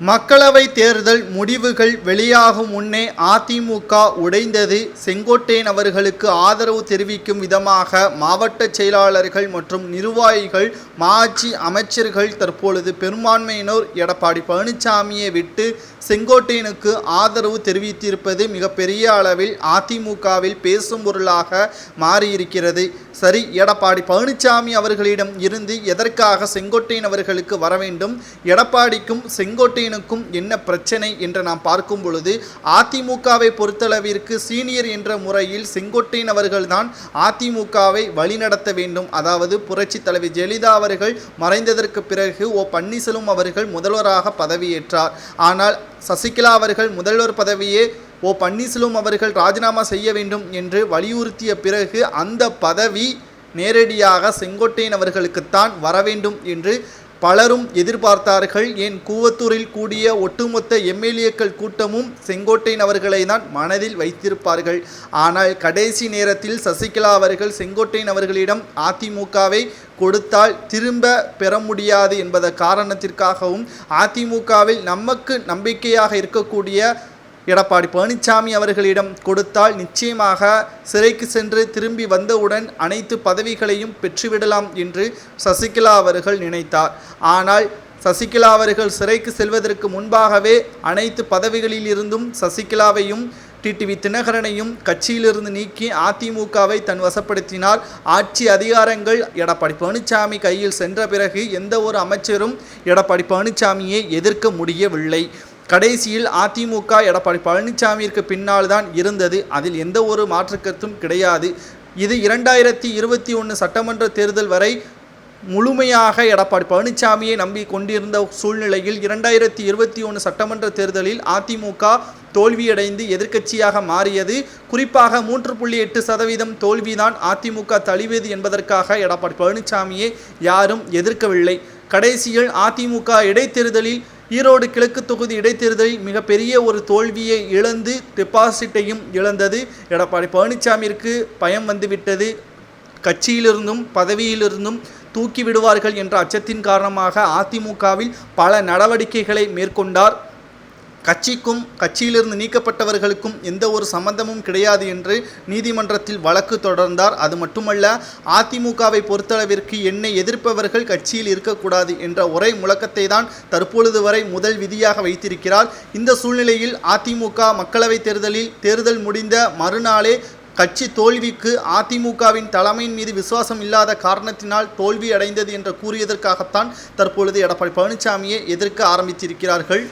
மக்களவை தேர்தல் முடிவுகள் வெளியாகும் முன்னே அதிமுக உடைந்தது. செங்கோட்டையன் அவர்களுக்கு ஆதரவு தெரிவிக்கும் விதமாக மாவட்ட செயலாளர்கள் மற்றும் நிர்வாகிகள், மாஜி அமைச்சர்கள் தற்பொழுது பெரும்பான்மையினோர் எடப்பாடி பழனிசாமியை விட்டு செங்கோட்டையனுக்கு ஆதரவு தெரிவித்திருப்பது மிகப்பெரிய அளவில் அதிமுகவில் பேசும் பொருளாக மாறியிருக்கிறது. சரி, எடப்பாடி பழனிசாமி அவர்களிடம் இருந்து எதற்காக செங்கோட்டையன் அவர்களுக்கு வர வேண்டும், எடப்பாடிக்கும் செங்கோட்டையனுக்கும் என்ன பிரச்சனை என்று நாம் பார்க்கும் பொழுது, அதிமுகவை பொறுத்தளவிற்கு சீனியர் என்ற முறையில் செங்கோட்டையன் அவர்கள்தான் அதிமுகவை வழிநடத்த வேண்டும். அதாவது புரட்சி தலைவி ஜெயலலிதா அவர்கள் மறைந்ததற்கு பிறகு பன்னீர்செல்வம் அவர்கள் முதல்வராக பதவியேற்றார். ஆனால் சசிகலா அவர்கள் முதல்வர் பதவியே பன்னீர்செல்வம் அவர்கள் ராஜினாமா செய்ய வேண்டும் என்று வலியுறுத்திய பிறகு அந்த பதவி நேரடியாக செங்கோட்டையன் அவர்களுக்குத்தான் வர வேண்டும் என்று பலரும் எதிர்பார்த்தார்கள். ஏன் கூவத்தூரில் கூடிய ஒட்டுமொத்த எம்எல்ஏக்கள் கூட்டமும் செங்கோட்டையன் அவர்களை தான் மனதில் வைத்திருப்பார்கள். ஆனால் கடைசி நேரத்தில் சசிகலா அவர்கள் செங்கோட்டையன் அவர்களிடம் அதிமுகவை கொடுத்தால் திரும்ப பெற முடியாது என்பத காரணத்திற்காகவும் அதிமுகவில் நமக்கு நம்பிக்கையாக இருக்கக்கூடிய எடப்பாடி பழனிசாமி அவர்களிடம் கொடுத்தால் நிச்சயமாக சிறைக்கு சென்று திரும்பி வந்தவுடன் அனைத்து பதவிகளையும் பெற்றுவிடலாம் என்று சசிகலா அவர்கள் நினைத்தார். ஆனால் சசிகலா அவர்கள் சிறைக்கு செல்வதற்கு முன்பாகவே அனைத்து பதவிகளில் இருந்தும் சசிகலாவையும் டிடிவி தினகரனையும் கட்சியிலிருந்து நீக்கி அதிமுகவை தன் வசப்படுத்தினார். ஆட்சி அதிகாரங்கள் எடப்பாடி பழனிசாமி கையில் சென்ற பிறகு எந்த ஒரு அமைச்சரும் எடப்பாடி பழனிசாமியை எதிர்க்க முடியவில்லை. கடைசியில் அதிமுக எடப்பாடி பழனிசாமிற்கு பின்னால் தான் இருந்தது. அதில் எந்த ஒரு மாற்றுக்கருத்தும் கிடையாது. இது 2021 சட்டமன்ற தேர்தல் வரை முழுமையாக எடப்பாடி பழனிசாமியை நம்பி கொண்டிருந்த சூழ்நிலையில் 2021 சட்டமன்ற தேர்தலில் அதிமுக தோல்வியடைந்து எதிர்க்கட்சியாக மாறியது. குறிப்பாக 3.8% தோல்விதான் அதிமுக தழுவியது என்பதற்காக எடப்பாடி பழனிசாமியை யாரும் எதிர்க்கவில்லை. கடைசியில் அதிமுக இடைத்தேர்தலில் ஈரோடு கிழக்கு தொகுதி இடைத்தேர்தலில் மிகப்பெரிய ஒரு தோல்வியை இழந்து டெபாசிட்டையும் இழந்தது. எடப்பாடி பழனிசாமிற்கு பயம் வந்துவிட்டது. கட்சியிலிருந்தும் பதவியிலிருந்தும் தூக்கி விடுவார்கள் என்ற அச்சத்தின் காரணமாக அதிமுகவில் பல நடவடிக்கைகளை மேற்கொண்டார். கட்சிக்கும் கட்சியிலிருந்து நீக்கப்பட்டவர்களுக்கும் எந்த ஒரு சம்பந்தமும் கிடையாது என்று நீதிமன்றத்தில் வழக்கு தொடர்ந்தார். அது மட்டுமல்ல, அதிமுகவை பொறுத்தளவிற்கு என்னை எதிர்ப்பவர்கள் கட்சியில் இருக்கக்கூடாது என்ற ஒரே முழக்கத்தை தான் தற்பொழுது வரை முதல் விதியாக வைத்திருக்கிறார். இந்த சூழ்நிலையில் அதிமுக மக்களவைத் தேர்தல் முடிந்த மறுநாளே கட்சி தோல்விக்கு அதிமுகவின் தலைமையின் மீது விசுவாசம் இல்லாத காரணத்தினால் தோல்வி அடைந்தது என்று கூறியதற்காகத்தான் தற்பொழுது எடப்பாடி பழனிசாமியை எதிர்க்க ஆரம்பித்திருக்கிறார்கள்.